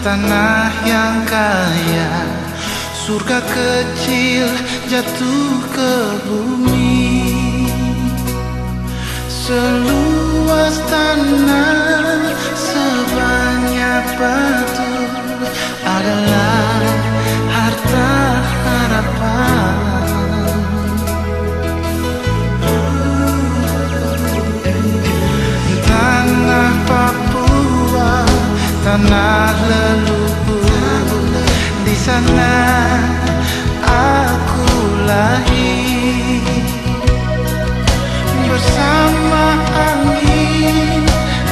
tanah yang kaya, surga kecil jatuh ke bumi. Seluas tanah sebanyak batu adalah harta harapan. Tanah Papua, tanah leluhur, di sana aku lahir. Bersama angin,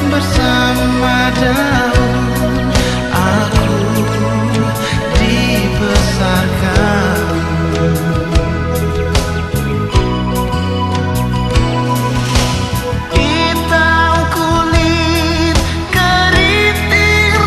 bersama daun, aku dibesarkan. Hitam kulit, keriting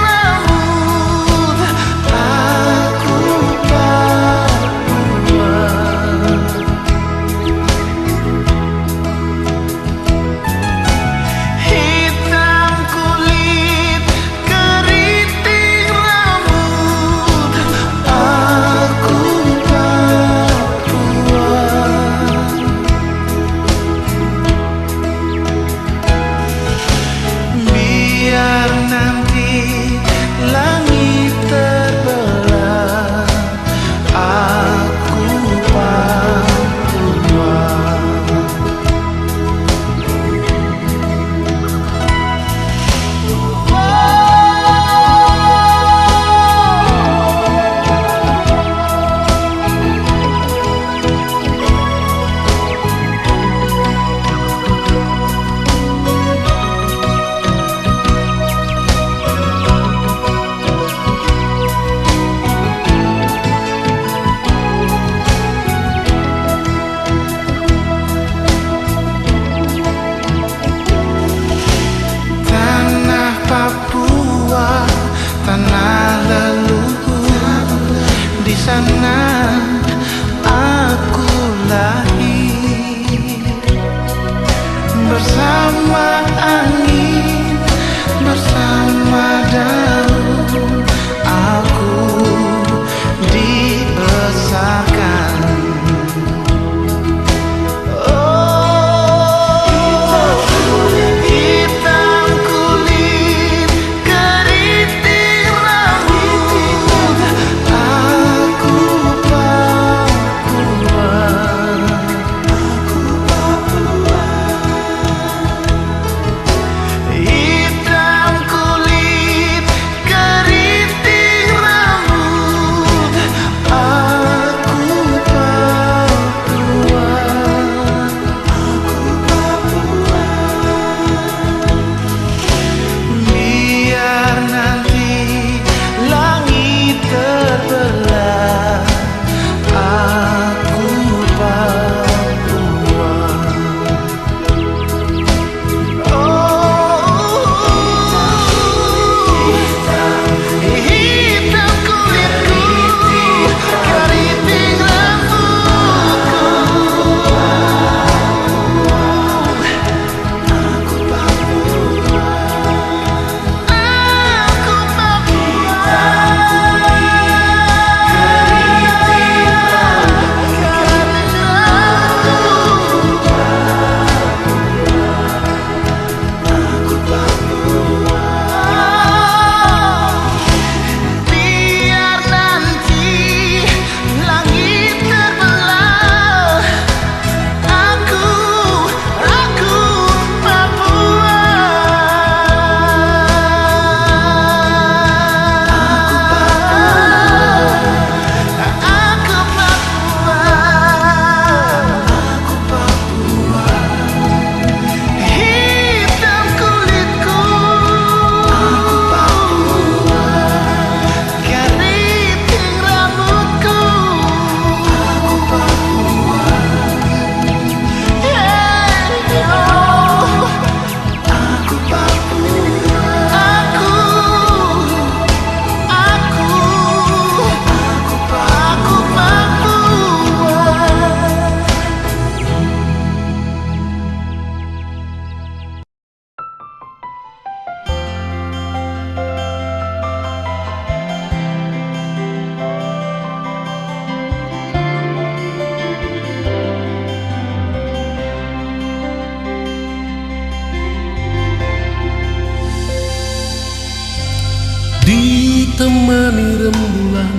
ditemani rembulan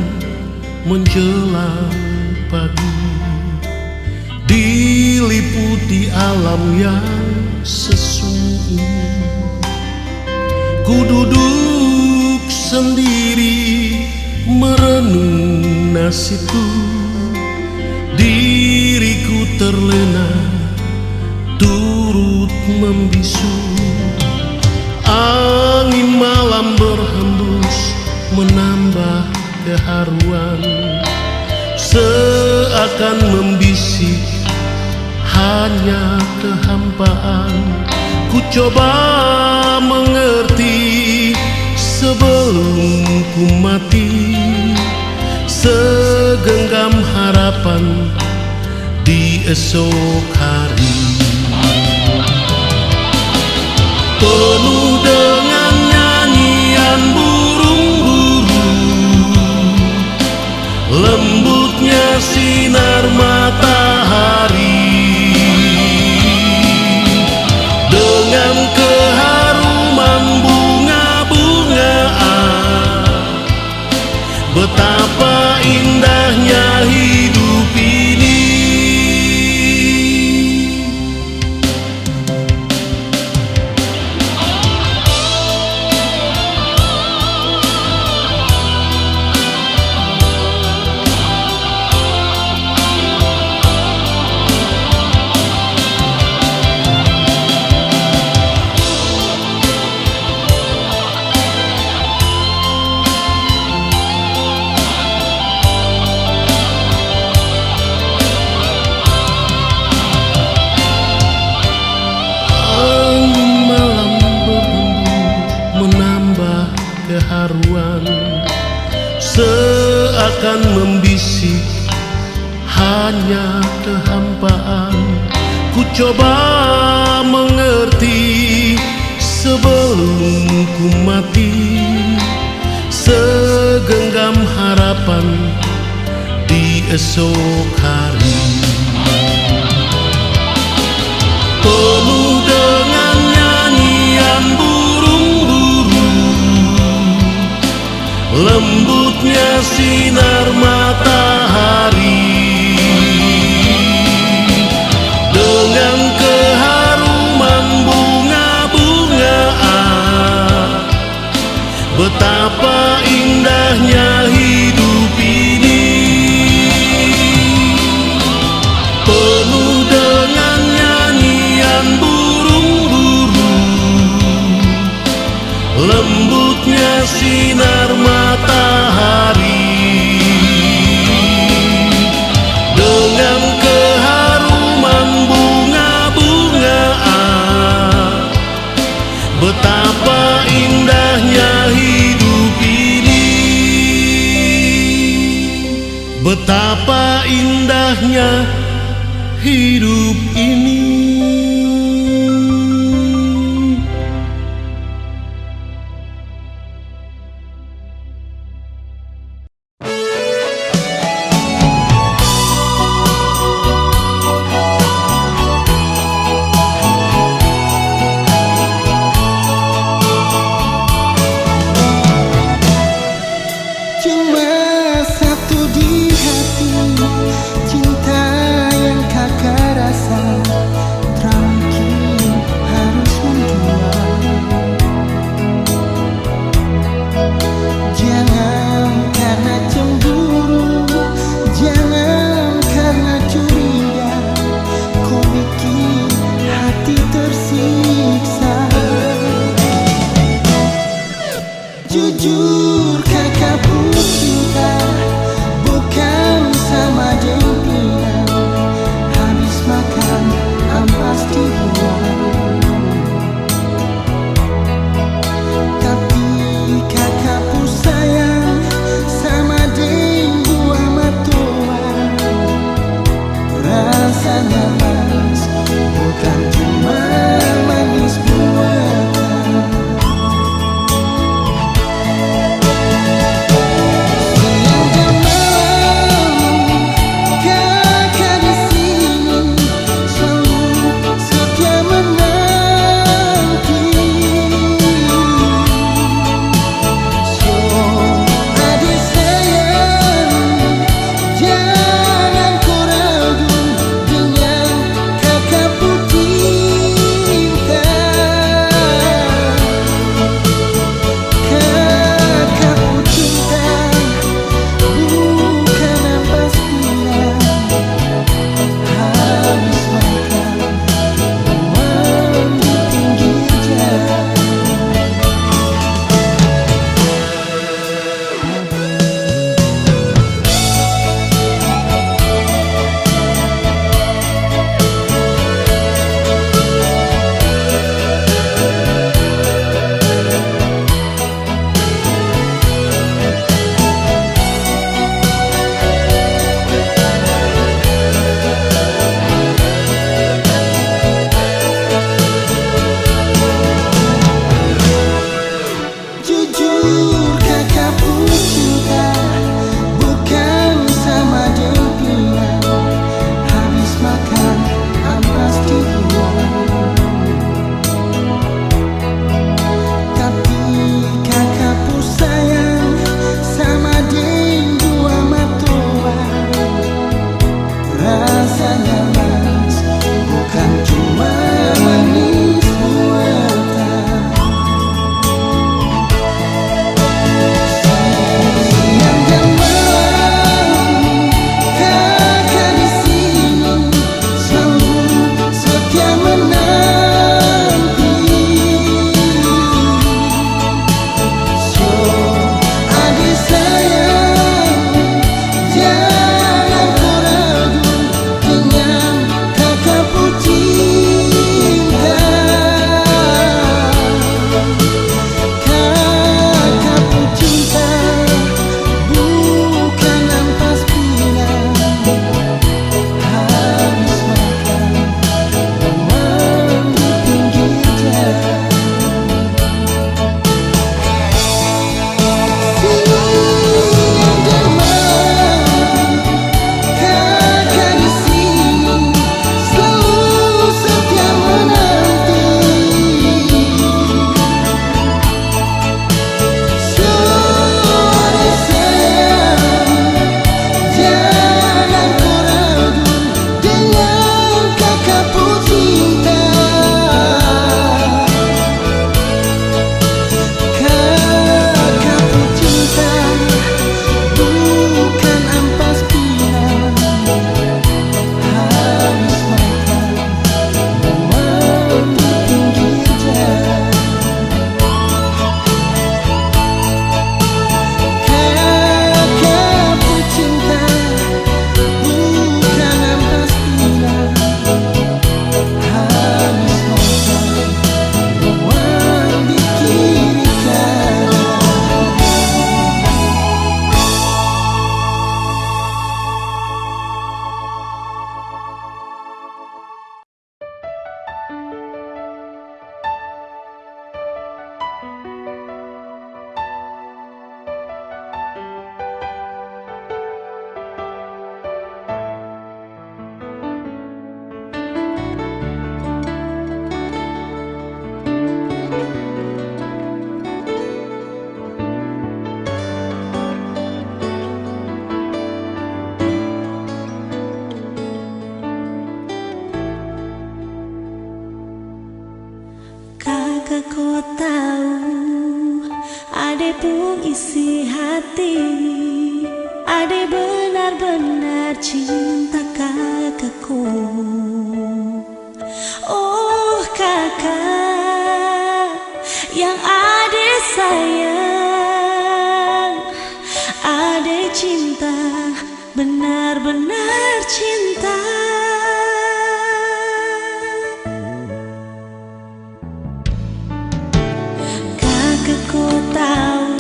menjelang pagi, diliputi alam yang sesungguhnya. Ku duduk sendiri merenung nasibku, diriku terlena turut membisu. Angin malam berhembus menambah keharuan, seakan membisik hanya kehampaan. Ku coba mengerti sebelum ku mati, segenggam harapan di esok hari. Penuh dengan nyanyian burung-burung, lembutnya sinar matahari, dengan keharuman bunga-bungaan. Betapa indahnya hidup ini. Keharuan seakan membisik hanya kehampaan. Ku coba mengerti sebelum ku mati, segenggam harapan di esok hari. Penuh dengan nyanyian lembutnya sinar matahari, dengan keharuman bunga-bungaan. Betapa indahnya hidup ini. Penuh dengan nyanyian burung-burung, lembutnya sinar matahari, dengan keharuman bunga-bungaan. Betapa indahnya hidup ini. Betapa indahnya hidup ini. Cinta yang kakak rasa Ade pun isi hati, ade benar-benar cinta kakakku. Oh kakak yang ade sayang, ade cinta, benar-benar cinta. Kakakku tahu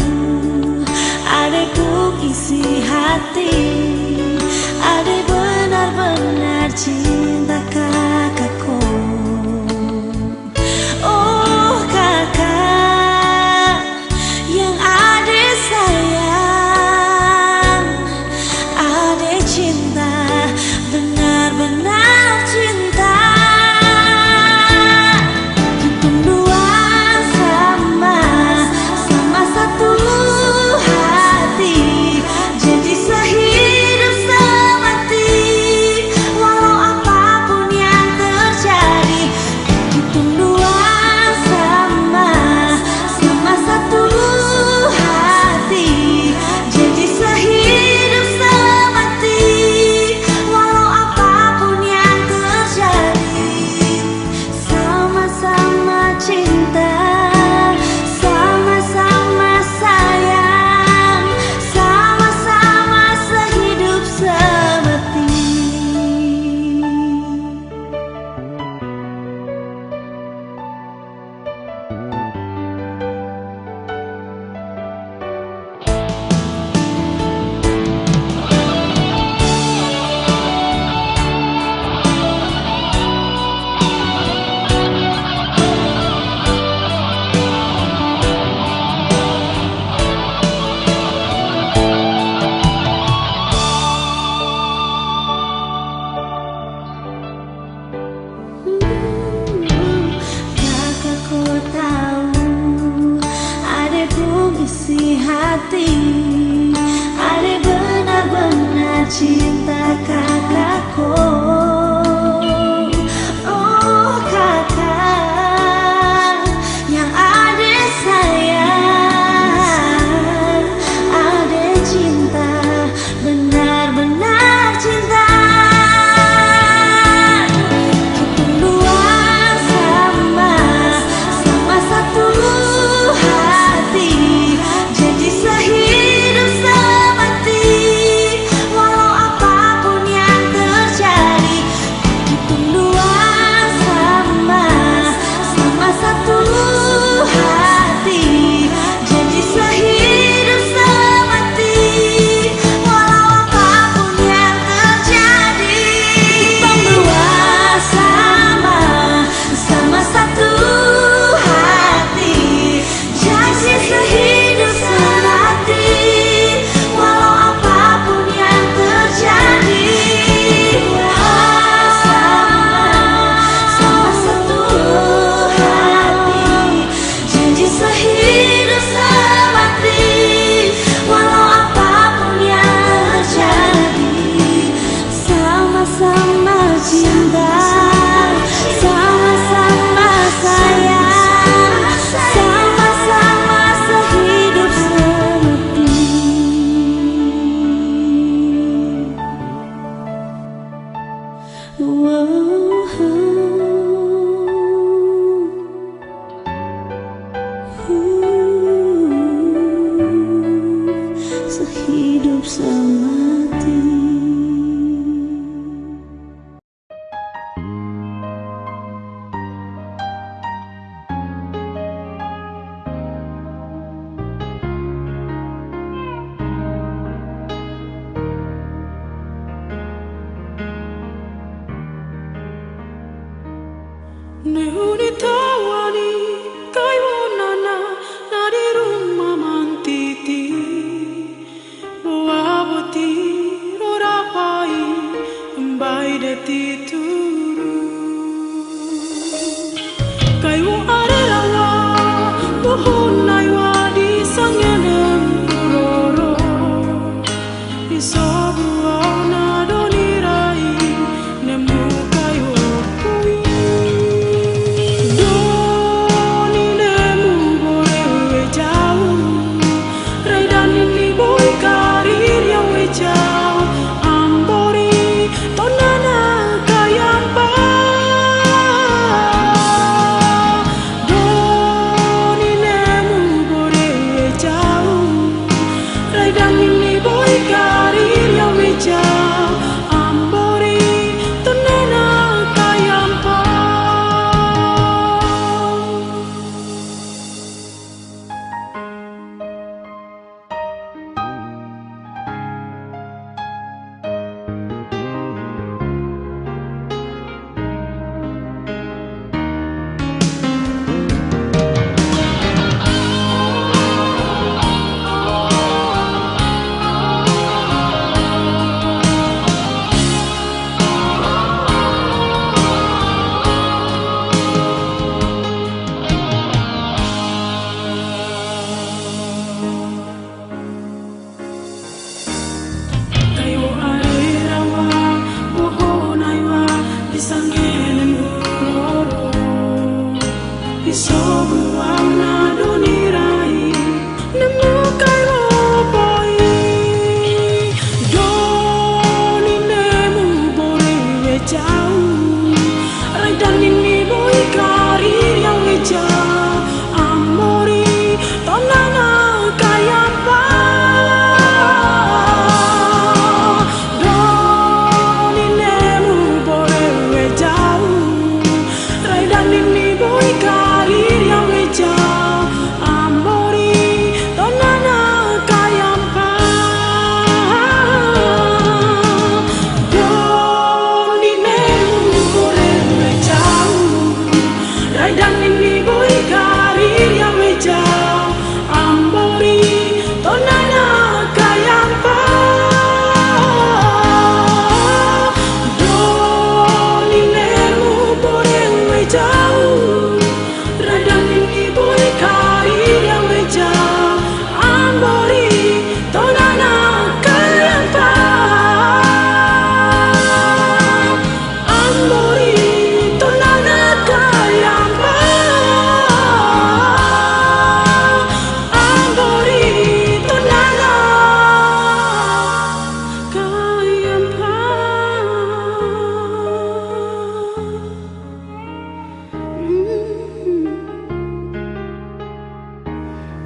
adekku isi hati, ade benar-benar cinta kakakku. Oh kakak yang ade sayang, ade cinta, benar-benar cinta. Kita dua sama satu hati, jadi sehidup semati. Walau apapun yang terjadi, kita dua sama satu hati, jadi sehidup semati. Walau apapun yang terjadi, sama-sama cinta, sama-sama sayang, sama-sama sehidup semati. Kakakku tahu adekku isi hati, ade benar-benar cinta kakakku. Oh kakak yang ade sayang, ade cinta, benar-benar cinta. Kita dua sama satu hati, jadi sehidup semati. Walau apapun yang terjadi, kita dua sama satu hati, jadi sehidup semati. Walau apapun yang terjadi, kita dua sama satu hati, jadi sehidup semati. Walau apapun yang terjadi, sama satu hati, jadi sehidup semati. Walau apapun yang terjadi, sama-sama cinta, sama-sama sayang, sama-sama sehidup semati. Sehidup semati. Nehuni tawani kai wonana nadi rumah mantiti waboti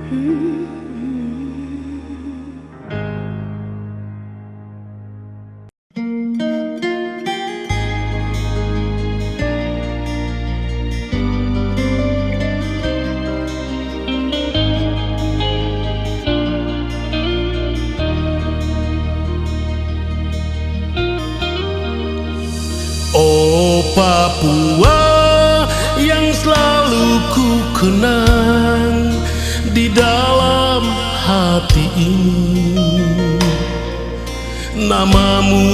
Oh Papua yang selalu ku kenang di dalam hati ini, namamu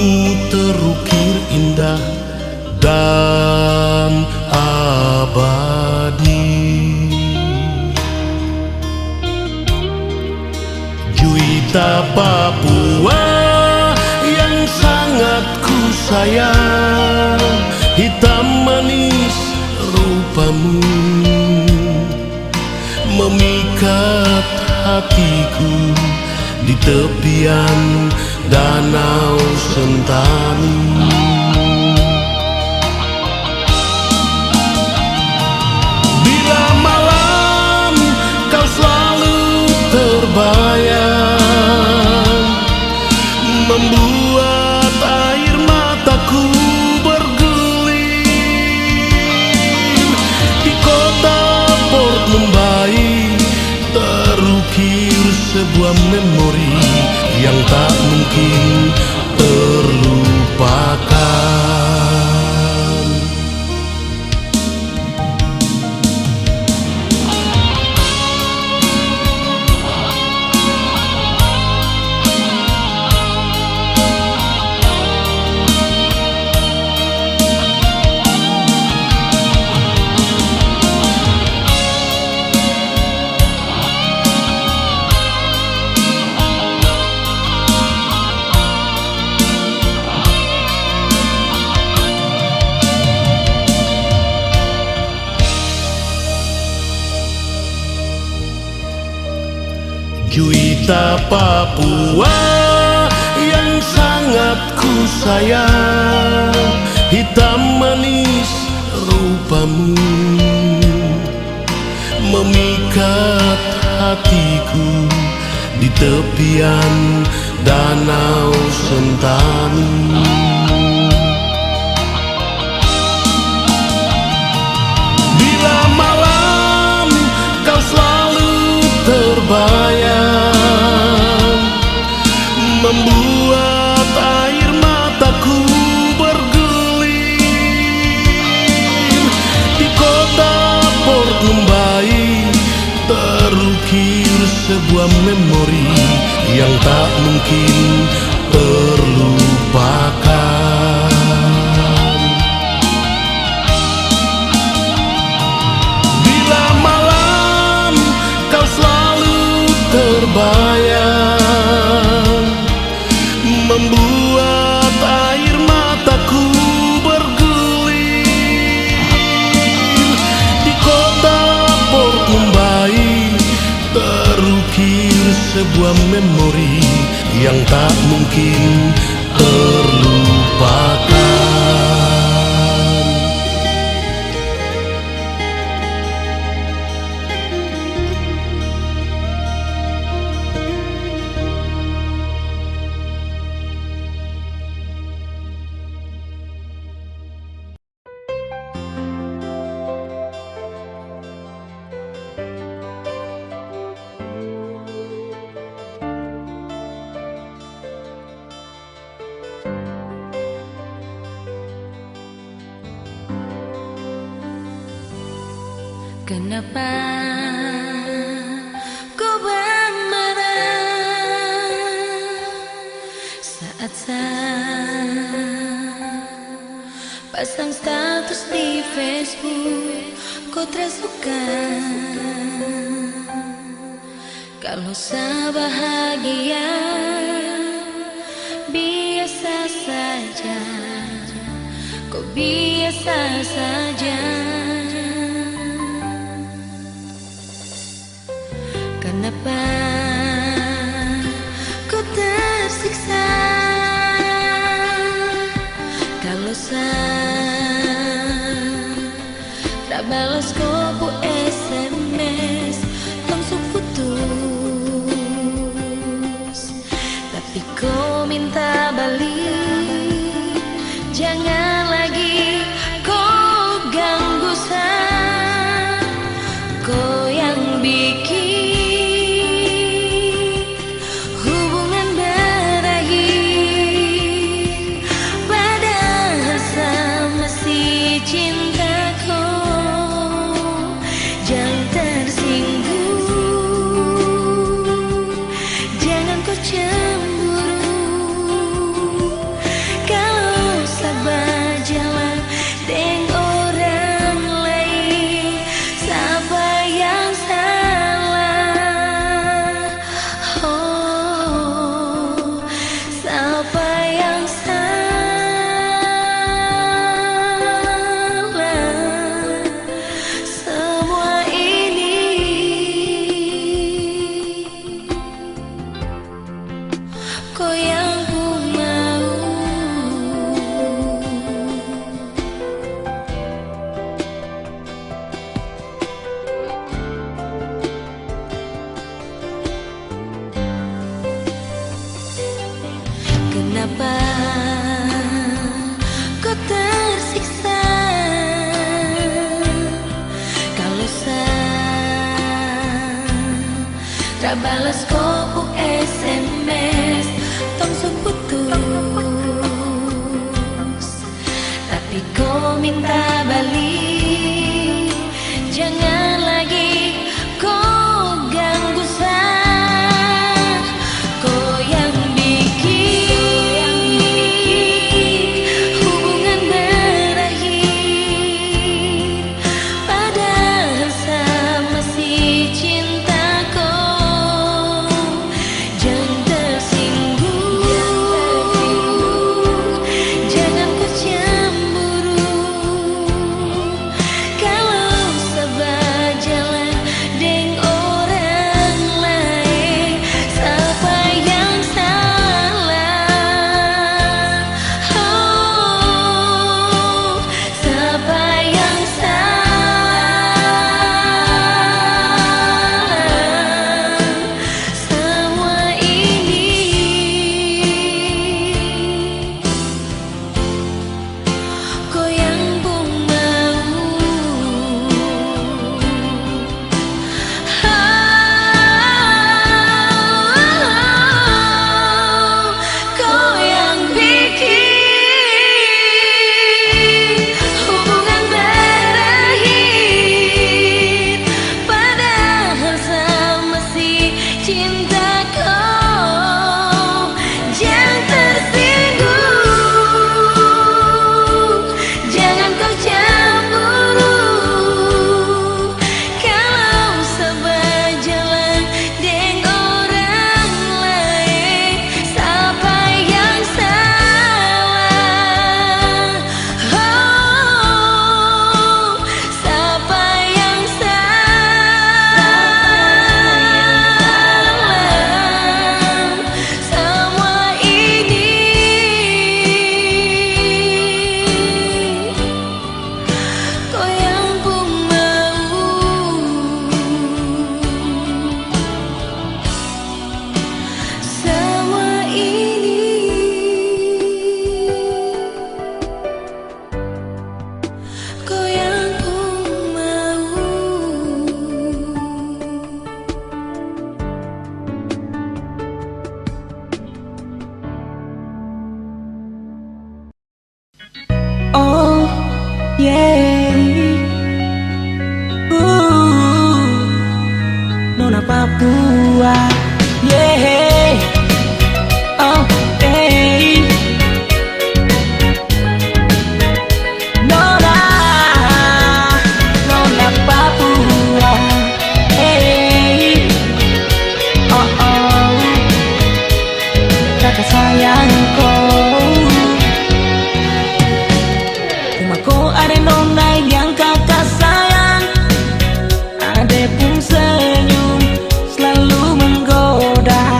terukir indah dan abadi. Juita Papua yang sangat ku sayang, hitam manis rupamu memikat hatiku di tepian Danau Sentani. Bila malam kau selalu terbayang, membuat air mataku berguling. Di kota Port Mumbai terukir sebuah memori yang tak mungkin terlupakan. Juita Papua yang sangat ku sayang, hitam manis rupamu memikat hatiku di tepian Danau Sentani. Bila malam kau selalu terbayang, membuat air mataku berguling. Di kota Port Mumbai terukir sebuah memori yang tak mungkin terlupakan. Bila malam kau selalu terbayang, membuat air mataku berguling. Di kota Port Mumbai terukir sebuah memori yang tak mungkin terlupakan. Kenapa kau marah saat saya pasang status di Facebook? Kau tersuka kalau saya bahagia, biasa saja, kau biasa saja. Kenapa kau tersiksa kalau saya tak balas kau SMS langsung putus? mengapa kau tersiksa? Kalau tak balas kau SMS tong putus, tapi kau minta balik. Jangan lagi kau ganggu sah, kau yang bikin hubungan berakhir. Padahal saya masih cinta kau. Jangan tersinggung, jangan kau cemburu. Kalau sabar jalan deng orang lain, siapa yang salah? Oh, siapa yang salah? Semua ini kau yang pun mau. Kau yang bikin hubungan berakhir. Padahal saya masih cinta kau. Jangan tersinggung, jangan kau cemburu. Kalau sabar jalan deng orang lain, siapa yang salah? Oh, siapa yang salah? Semua ini kau yang pun mau. Semua ini kau yang pun mau. Oh, yeah. Nona Papua, yeah. Oh, hey. Nona Papua, hey. Oh, oh. Kakak sayangku, rumahku ada nona yang kakak sayang. Ade pun senyum selalu menggoda.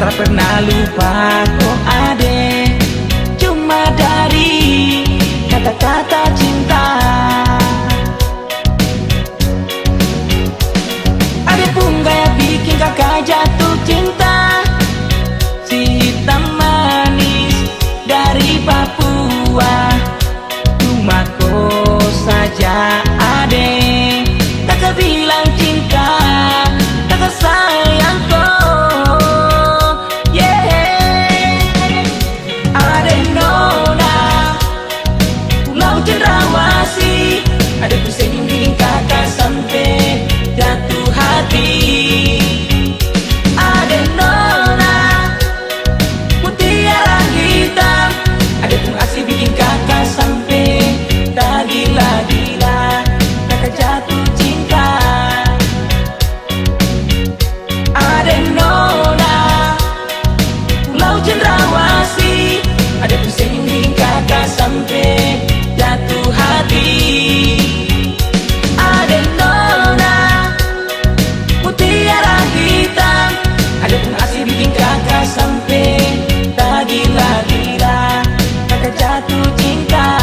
tak pernah lupa kok ade, cuma dari kata-kata cinta. Ade pun gaya bikin kakak jatuh cinta, si hitam manis dari Papua. Cuma kau saja ade, tak bilang cinta, tak sayang kau. Ade nona Pulau Cendrawasih, ade tersenyum bikin kakak sampai jatuh hati. Ade nona mutiara hitam, ade pun asih bikin kakak sampai tak gila-gila, kakak jatuh cinta. Ade nona Pulau Cendrawasih, ade pun senyum bikin kakak sampai jatuh hati. Ade nona mutiara hitam, ade pun asih bikin kakak sampai tak gila-gila, kakak jatuh cinta.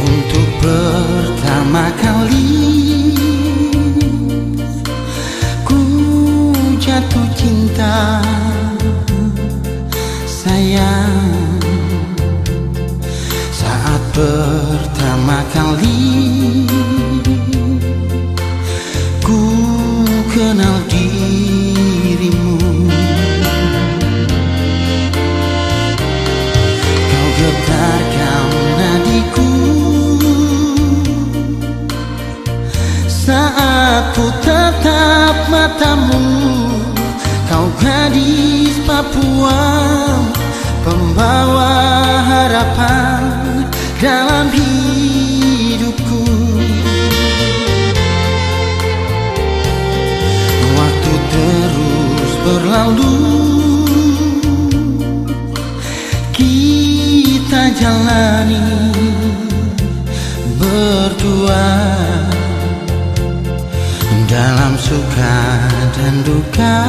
Untuk pertama kali ku jatuh cinta, sayang. Saat pertama kali ku kenal dirimu, kau getarkan nadiku saat ku tatap matamu. Kau gadis Papua, pembawa harapan dalam hidupku. Waktu terus berlalu, kita jalani berdua dalam suka dan duka.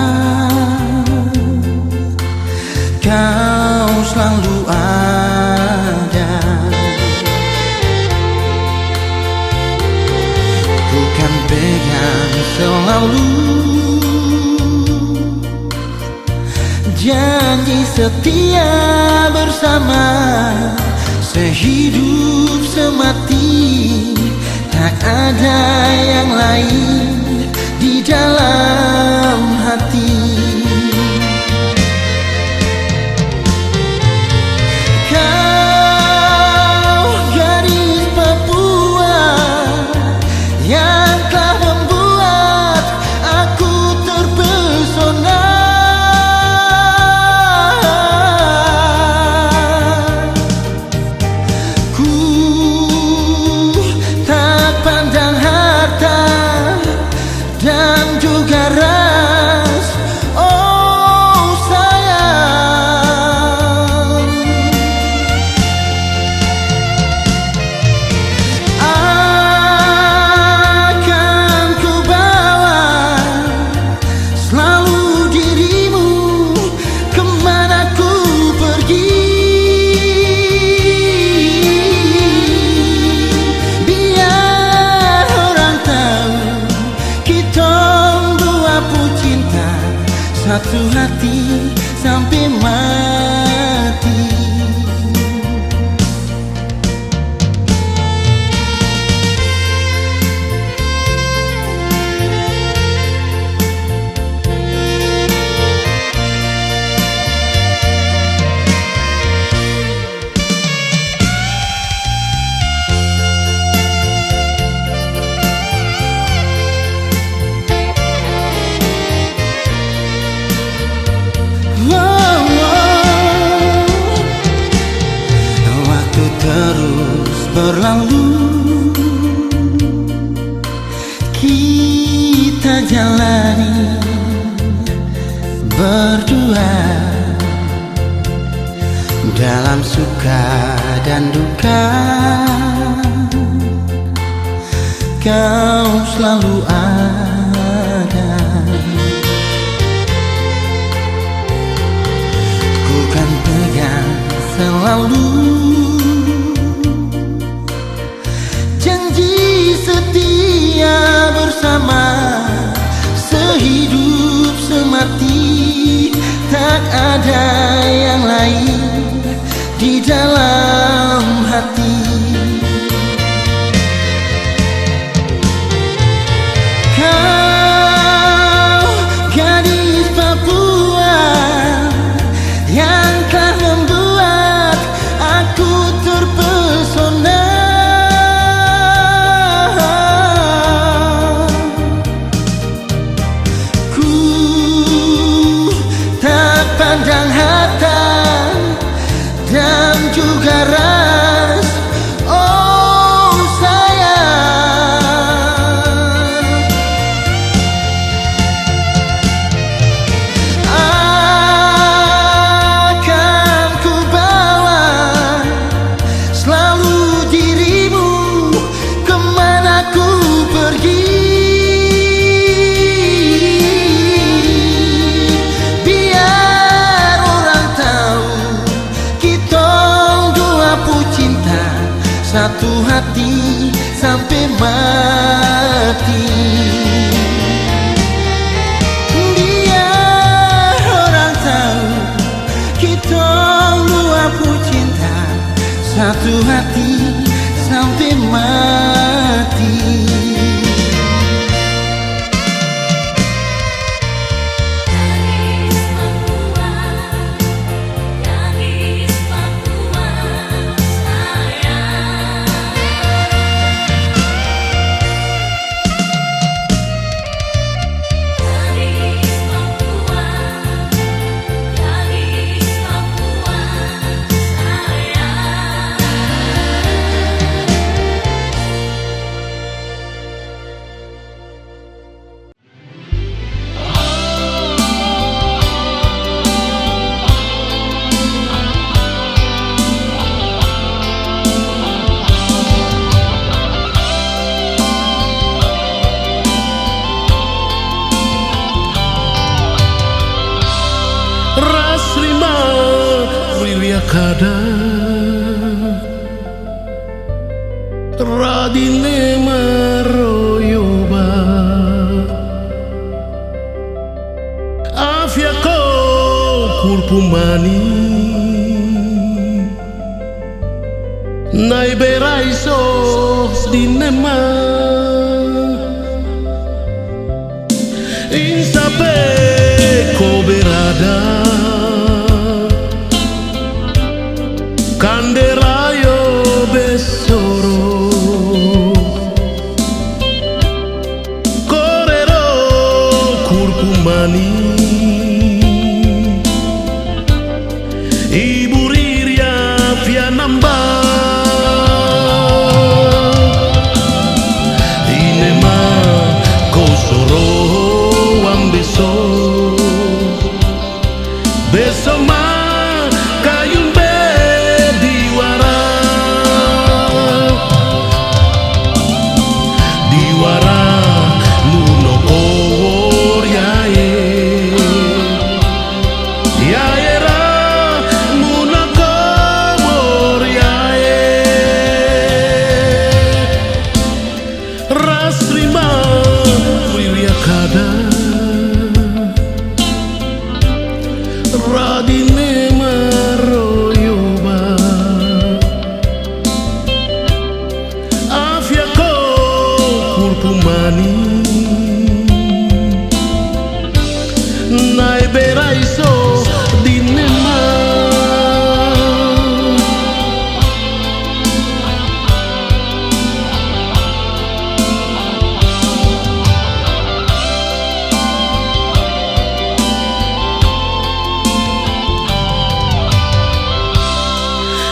Kau selalu ada, ku kan pegang selalu janji setia bersama, sehidup semati. Tak ada yang lain di dalam hati. Kau gadis Papua yang telah membuat aku terpesona. Ku tak pandang harta dan juga ras, oh sayang. Akan ku bawa selalu dirimu kemana ku pergi. Biar orang tahu kita dua pun cinta, satu hati sampai mati. berlalu, kita jalani berdua dalam suka dan duka. Kau selalu ada. Ku kan pegang selalu janji setia bersama, sehidup semati. Tak ada yang lain di dalam hati. Kau gadis Papua yang telah membuat aku terpesona. Ku tak pandang harta dan juga ras, oh sayang. Akan ku bawa selalu dirimu kemana ku pergi. Biar orang tahu kita dua cinta satu hati sampai mati. Biar orang tahu kita dua cinta satu hati sampai mati. Rasrima Wiliakada Radine Maroyoba Afiako Kurpumani Naiberaiso Dinema Insape Koberada Kanderayo besoro Korero Kurkumani Ibu Riria Fianamba Inema Kosoro Ambeso Besoma Kayumbe Diwara Diwara Nuno Kowor Yae Yaera Nuno Kowor Yae Rasrima Wiliakada Radine Maroyoba Afiako Kurpumani Naiberaiso Dinema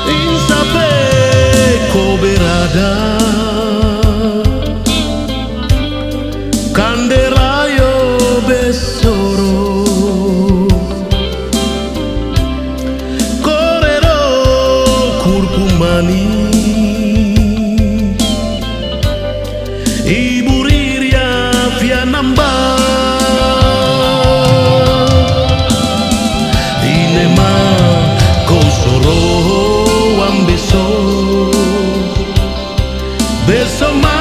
Insape Koberada kada kanderayo besoro korero kurkumani ibu riria fianamba inema kosoro ambeso besoma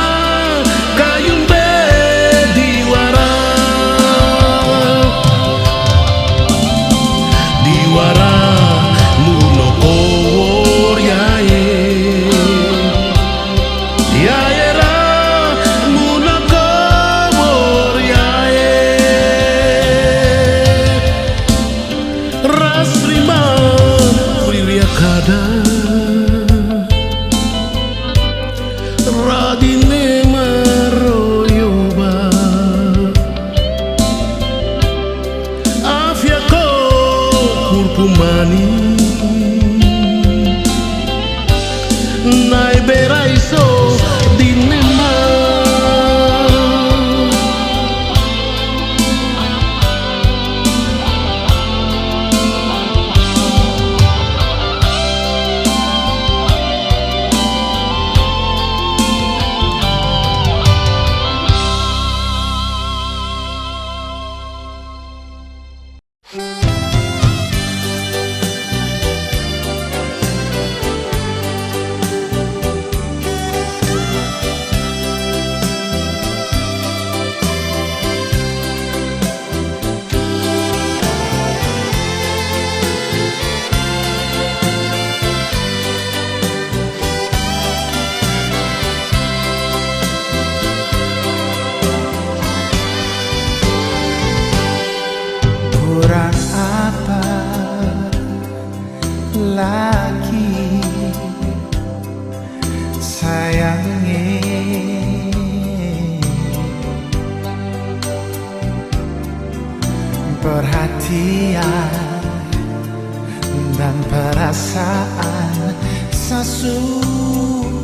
kayumbe diwara munoko yae yaera munoko yae rasrima priya kada radine maroyoba afiako kurkumani nai beraiso dinema kurang apa lagi sayangnya perhatian dan perasaan sasu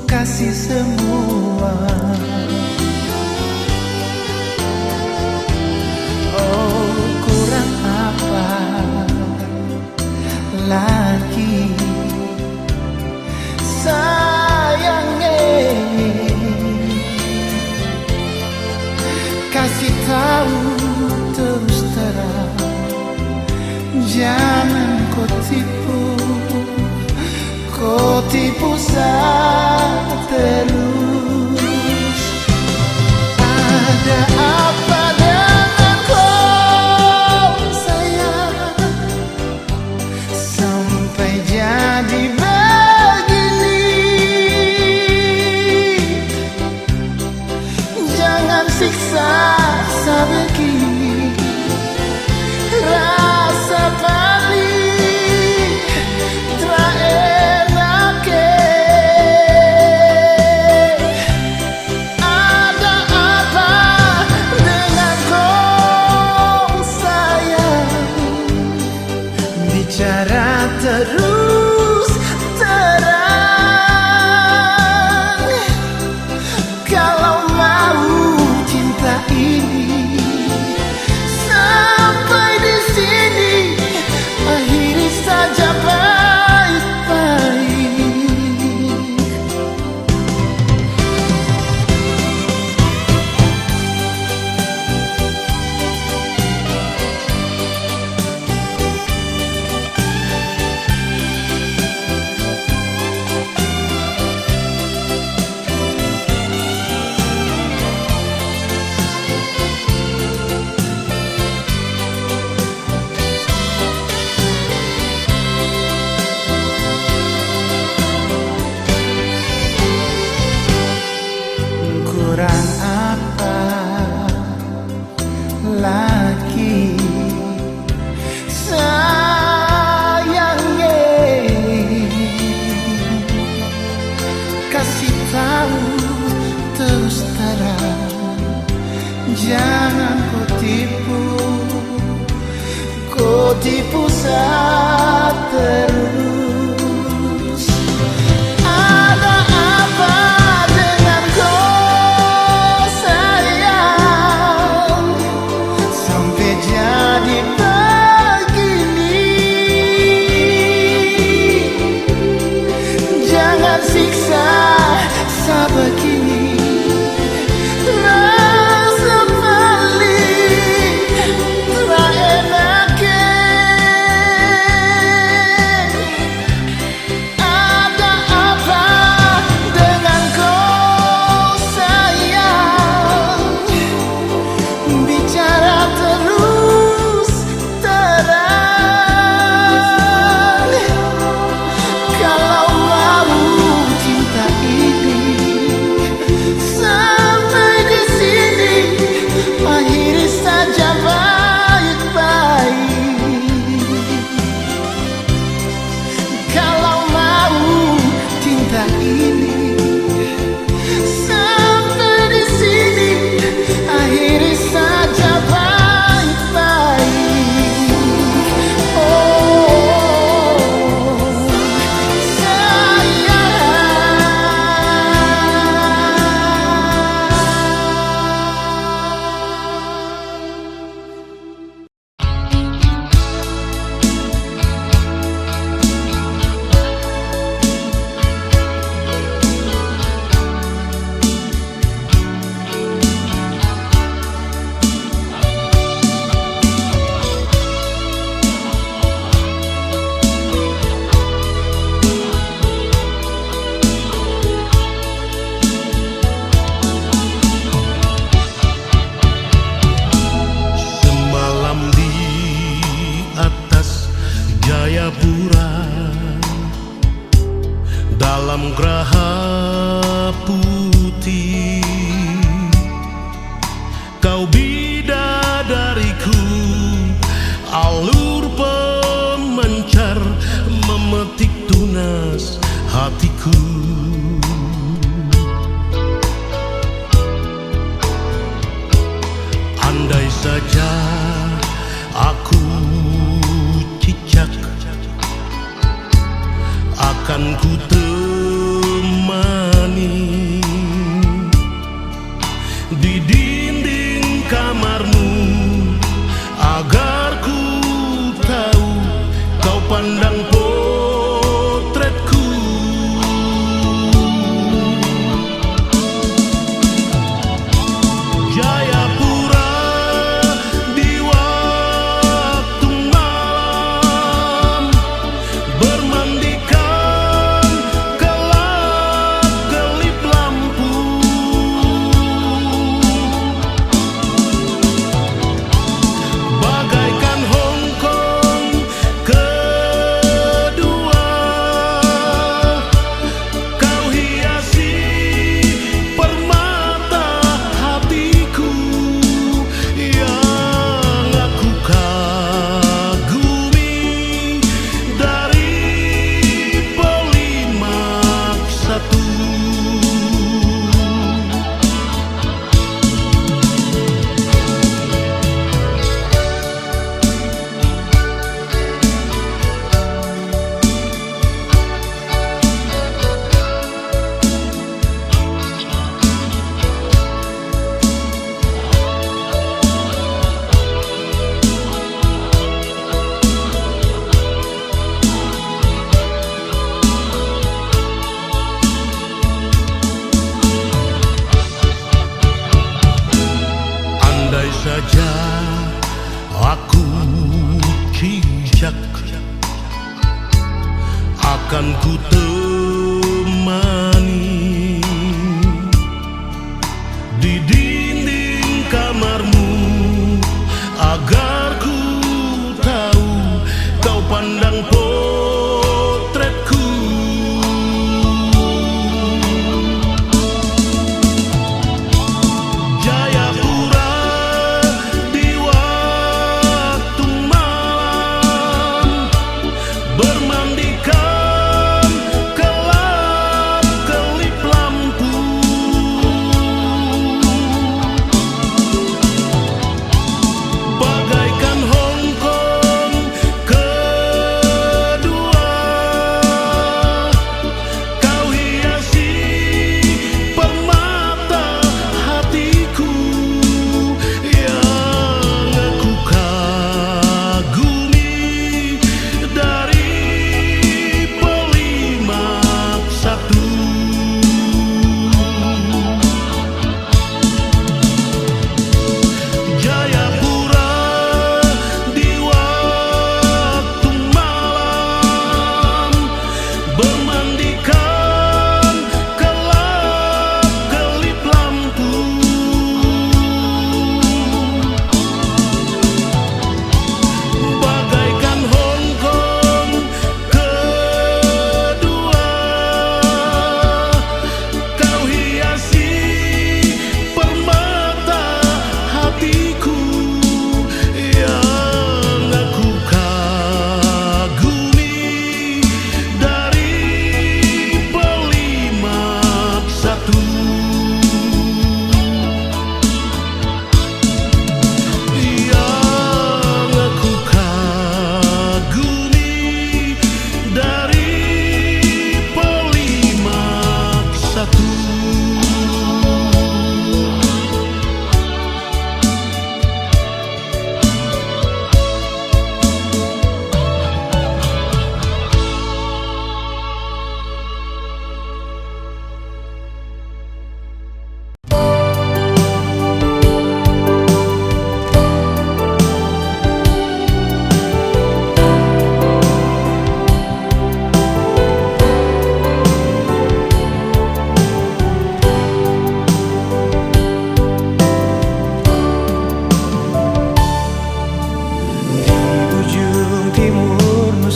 kasih semua. Oh, kurang apa lagi sayangnya kasih tahu terus terang jangan kau tipu saya terus. Ada apa dengan kau sayang sampai jadi begini? Jangan siksa saya begini, rasa paling terenak. Ada apa dengan kau sayang? Bicara terus terang, kalau mau cinta ini sampai di sini, akhiri saja baik-baik. Kurang apa lagi sayangnya kasih tahu terus terang jangan kau tipu saya terus. Ada apa tersiksa sebegini. Rasa paling tak enaknya. Ada apa dengan kau sayang? Bicara terus terang. Kalau mau cinta ini sampai di sini, akhiri saja baik-baik. Kalau mau cinta ini sampai di sini, akhiri saja baik-baik. Oh, Semalam di atas Jayapura, dalam graha putih, kau bidadariku, alur pemancar memetik tunas hatiku. Andai saja aku cicak, akan ku temani di dinding kamarmu, agar ku tahu kau pandang potretku. Jayapura di waktu malam, bermandikan gelap-gelip lampu. Bagaikan Hongkong kedua, kau hiasi permata hatiku yang aku kagumi dari Polimak 1. Andai saja aku cicak, akan ku temani di dinding kamarmu, agar ku tahu kau pandang potretku. Jayapura di waktu malam, bermandikan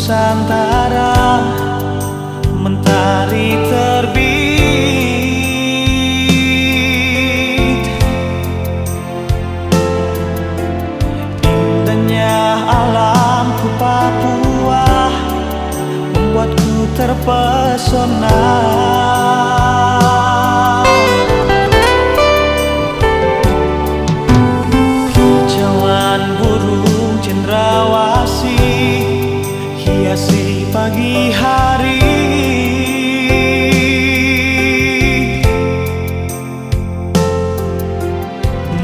Nusantara mentari terbit. Indahnya alamku Papua membuatku terpesona. Hijauan burung cendrawasih hiasi pagi hari.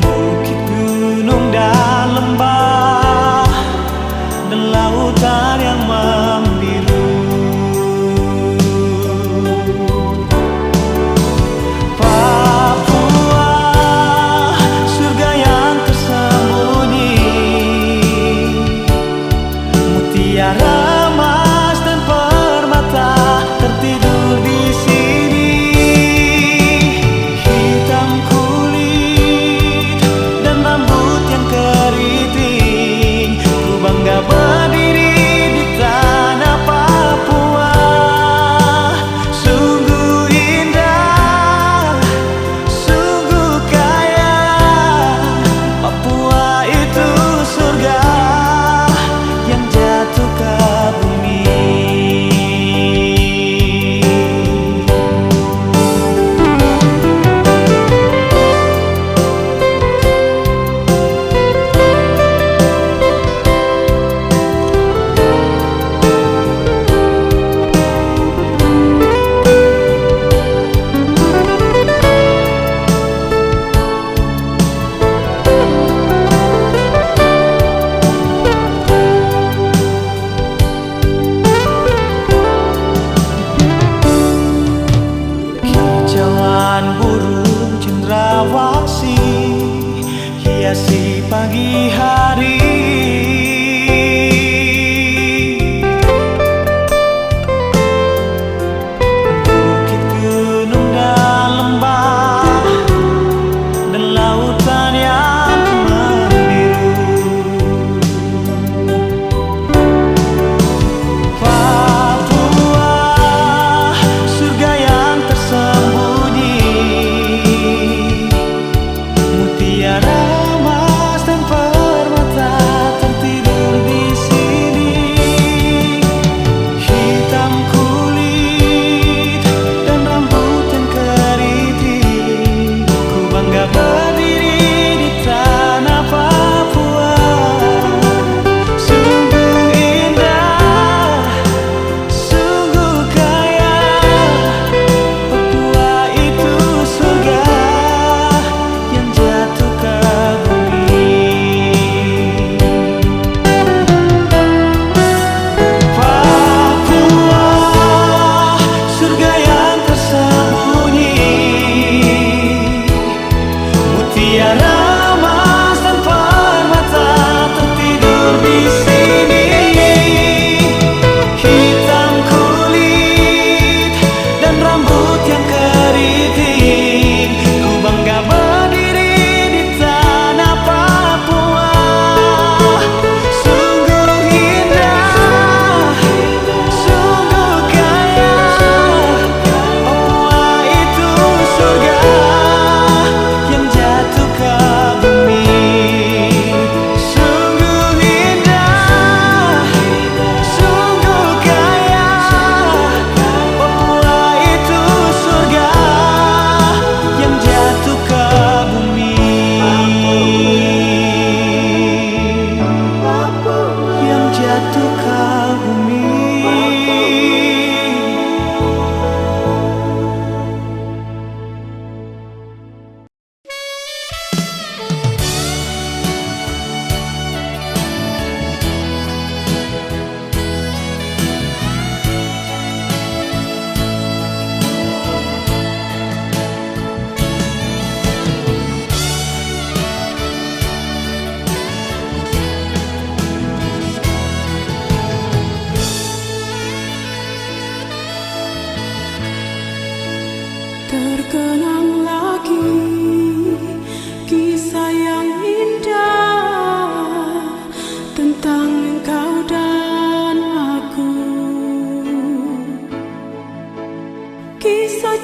Bukit, gunung, dan lembah, dan lautan yang membiru.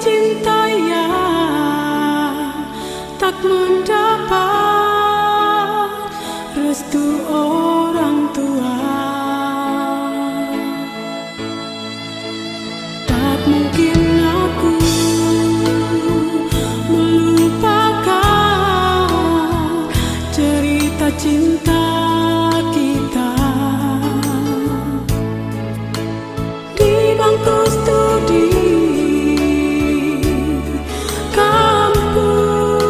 cinta yang tak mendapat restu orang tua. Tak mungkin aku melupakan cerita cinta kita di bangku studi kampus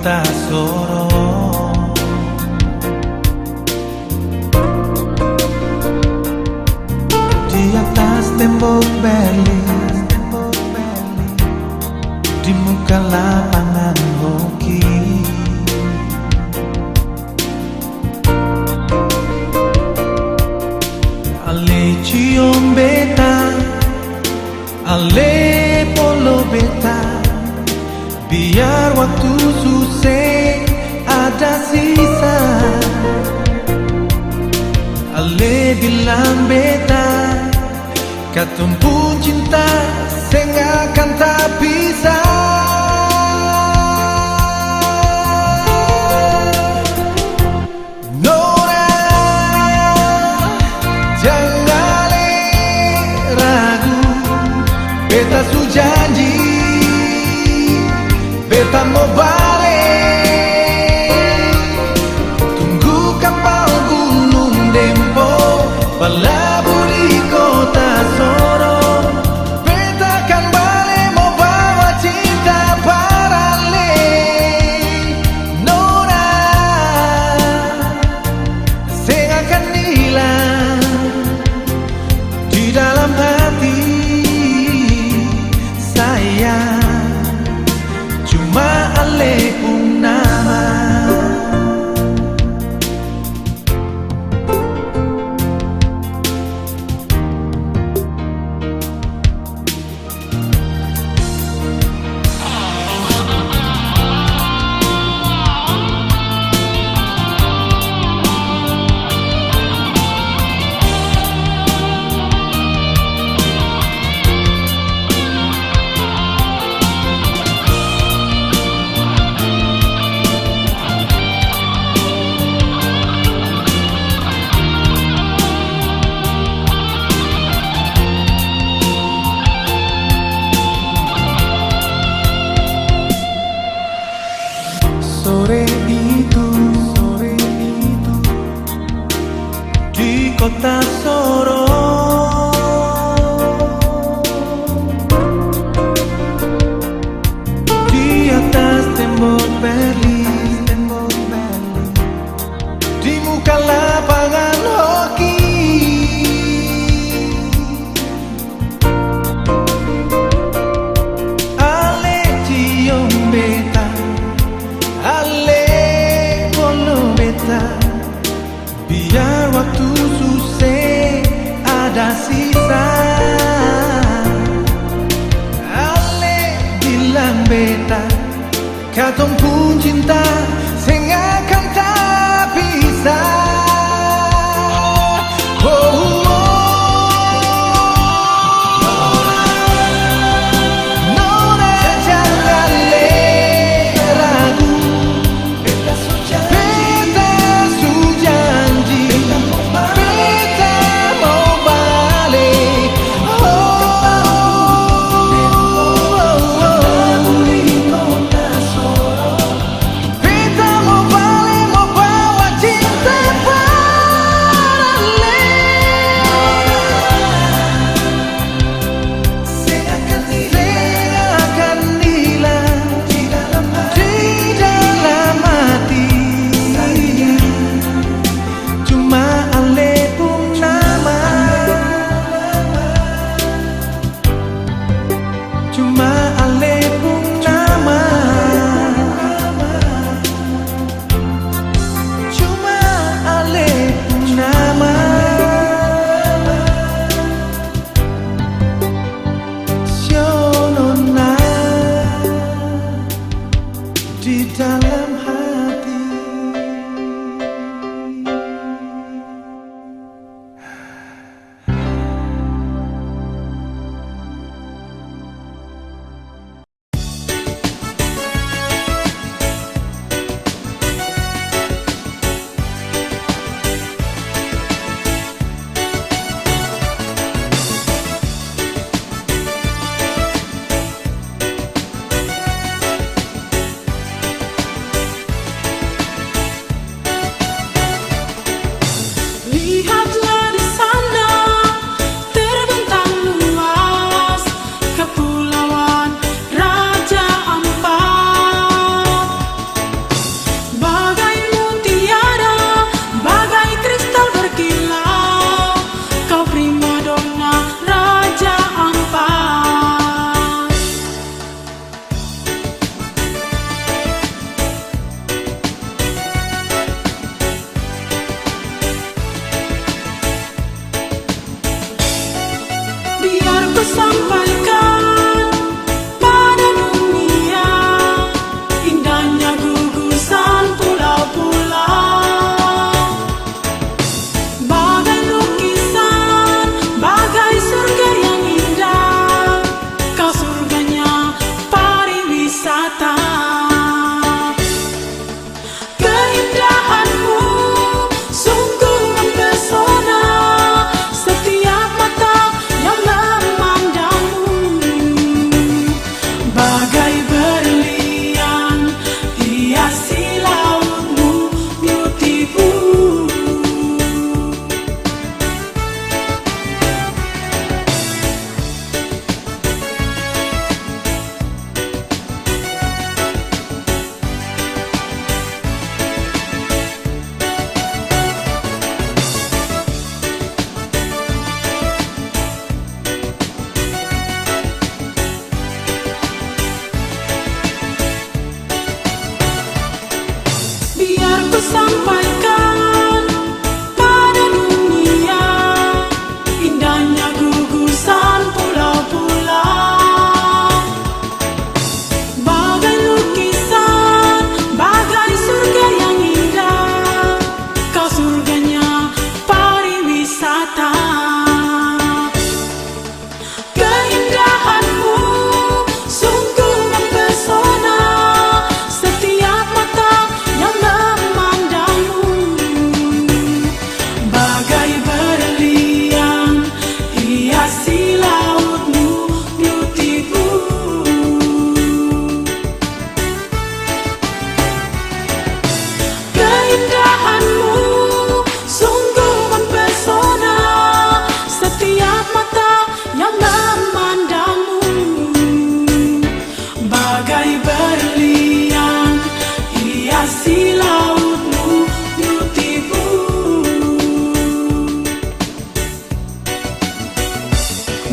kota Soro. Di atas tembok Berlin, di muka lapangan hoki, ale cium beta, ale polo beta, biar waktu susah ada sisa. Ale bilang beta, katong pun cinta sing akan tak bisa. Nora, jangan ragu, beta su janji, beta mau balik. Tunggu kapal gunung Dempo berlabuh di kota Soro. Beta kan balik mau bawa cinta parale. Nona, sing akan hilang di dalam hati saya. Cuma ale pun nama. Sore itu di kota Soro, di atas tembok Berlin, di muka lapangan hoki, ale cium beta, ale polo beta, biar waktu susah ada sisa. Ale bilang beta, katong pun cinta sing akan tak bisa. Oh, oh. Nona, jangan ragu, beta su janji, beta mau balik. Oh, beta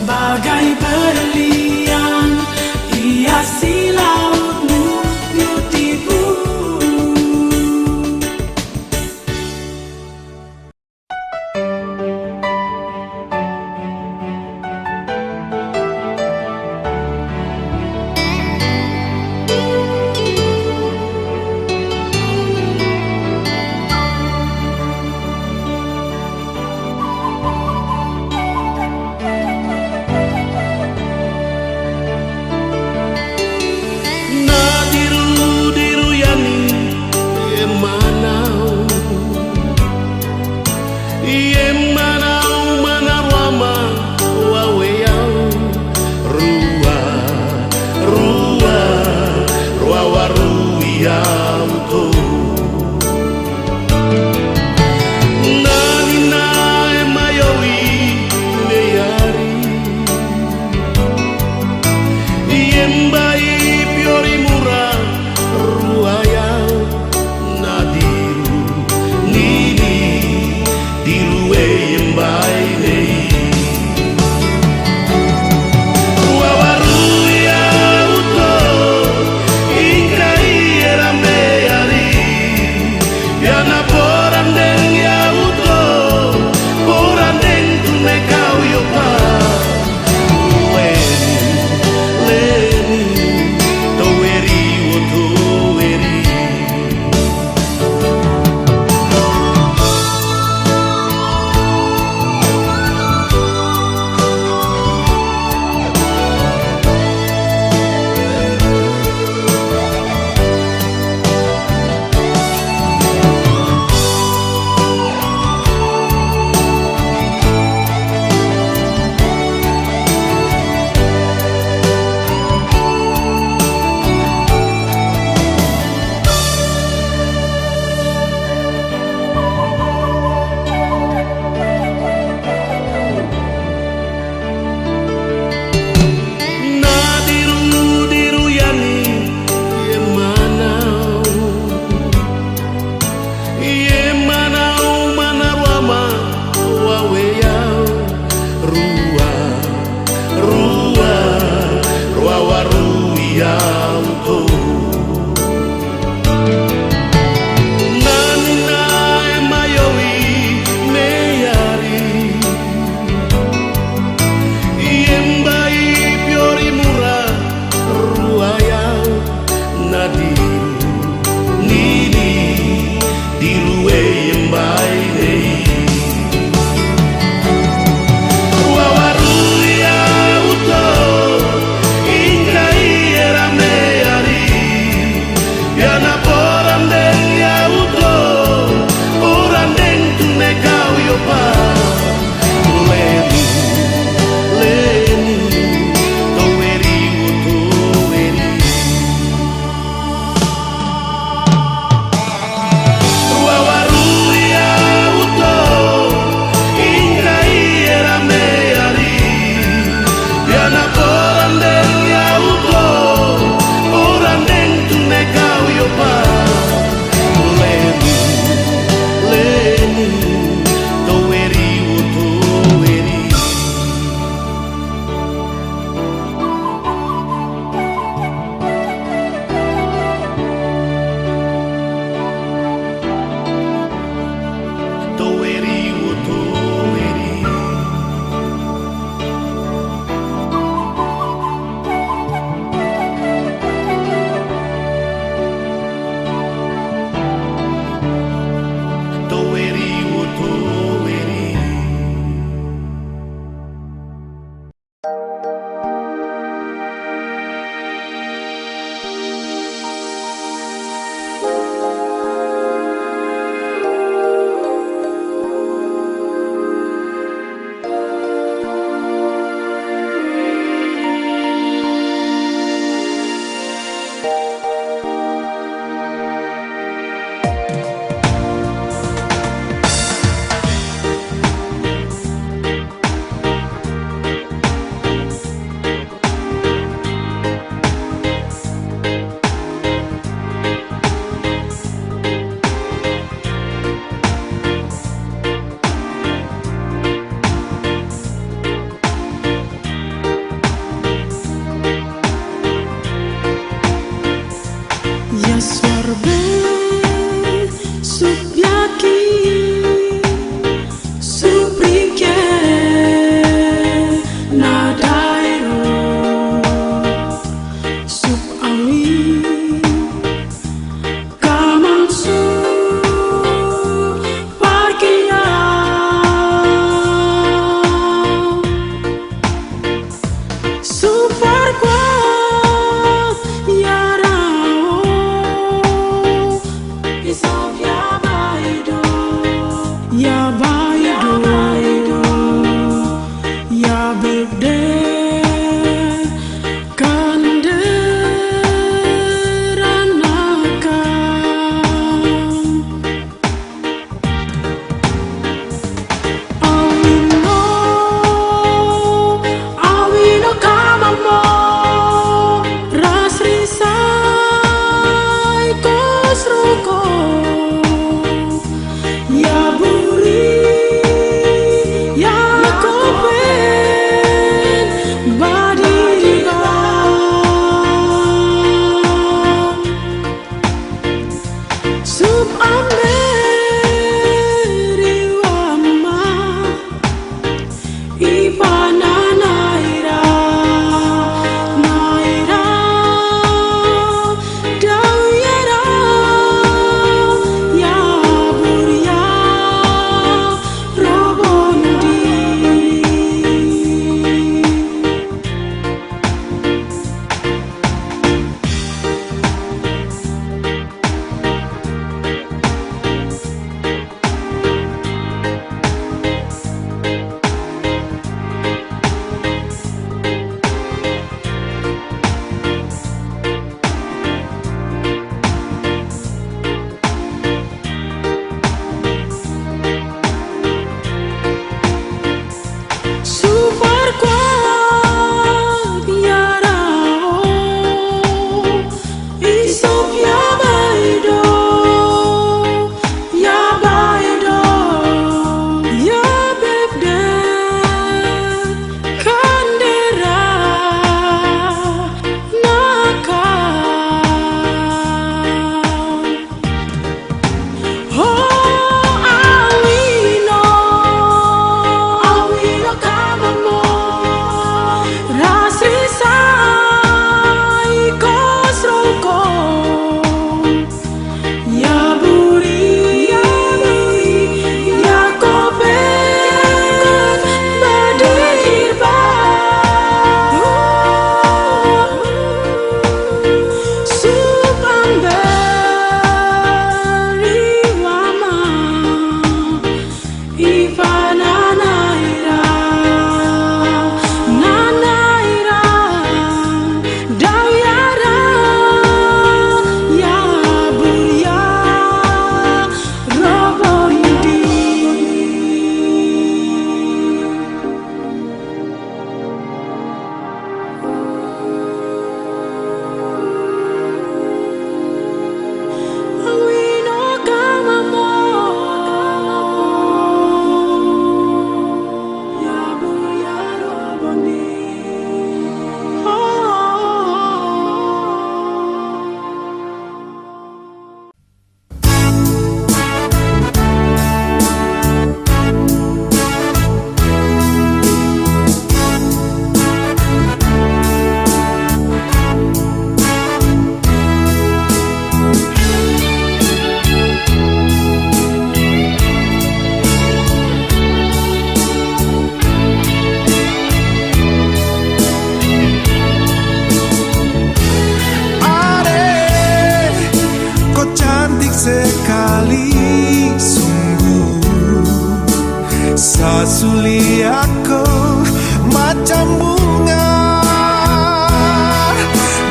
bagai berlian hiasi lautmu, beautiful. macam bunga.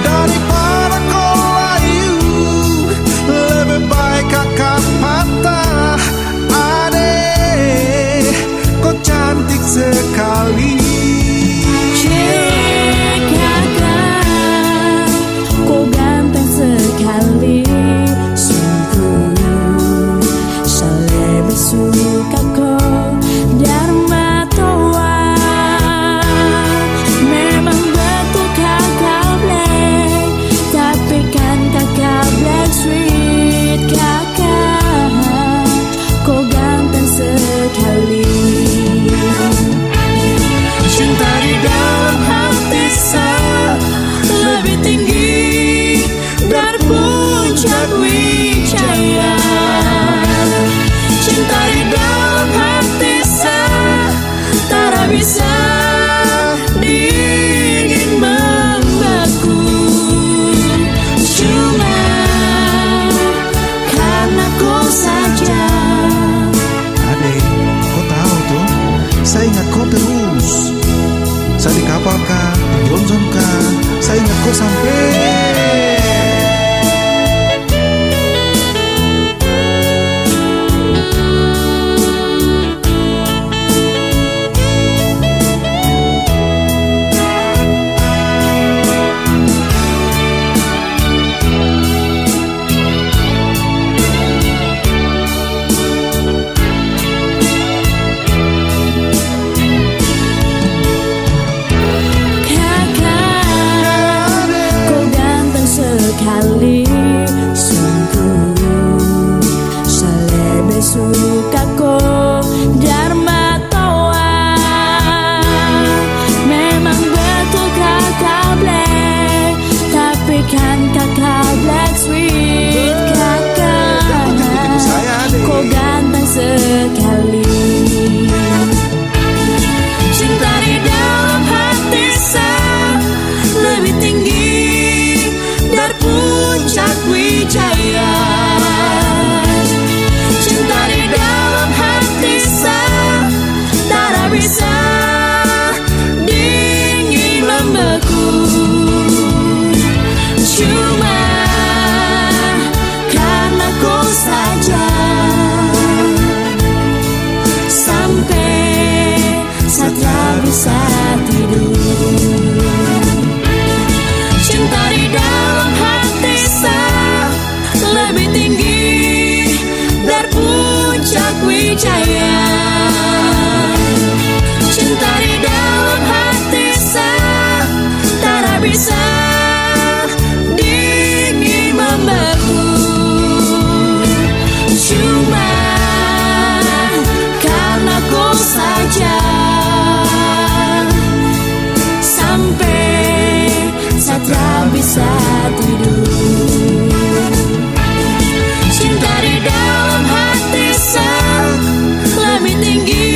Daripada kau layu, lebih baik kakak patah. Adek, kau cantik sekali. Kau ganteng sekali, sungguh saya bersuka kau Dharma Toa. Memang betul kakak black, tapi kan kakak black sweet. Kakak, kau ganteng sekali. Cinta di dalam hati saya lebih tinggi dari puncak wijaya. Cinta di dalam hati saya tak bisa dingin membeku. Cuma karena kau saja. Adek, kau tahu tuh, saya ingat kau terus. Saya di kapal kah, di Johnson kah, saya ingat kau sampai. Sekali, sungguh saya lebih suka kau Dharma Toa. Memang betul kakak black, tapi kan kakak black sweet. Kakak, kau ganteng sekali. Cinta di dalam hati saya lebih tinggi dari puncak wijaya. Cinta di dalam hati saya tak bisa dingin membeku. Cuma karena kau saja. Sampai saya tak bisa tidur. Cinta di dalam hati saya lebih tinggi dari puncak wijaya. Cinta di dalam hati saya tak bisa dingin membeku. Cuma karena kau saja. Sampai saya tak bisa tidur. Cinta di dalam hati saya lebih tinggi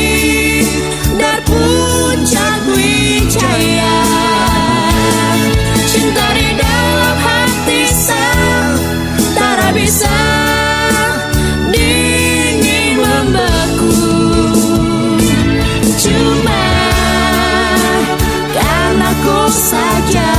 dari puncak wijaya. Cinta di dalam hati saya tak bisa dingin membeku. Cuma karena kau saja.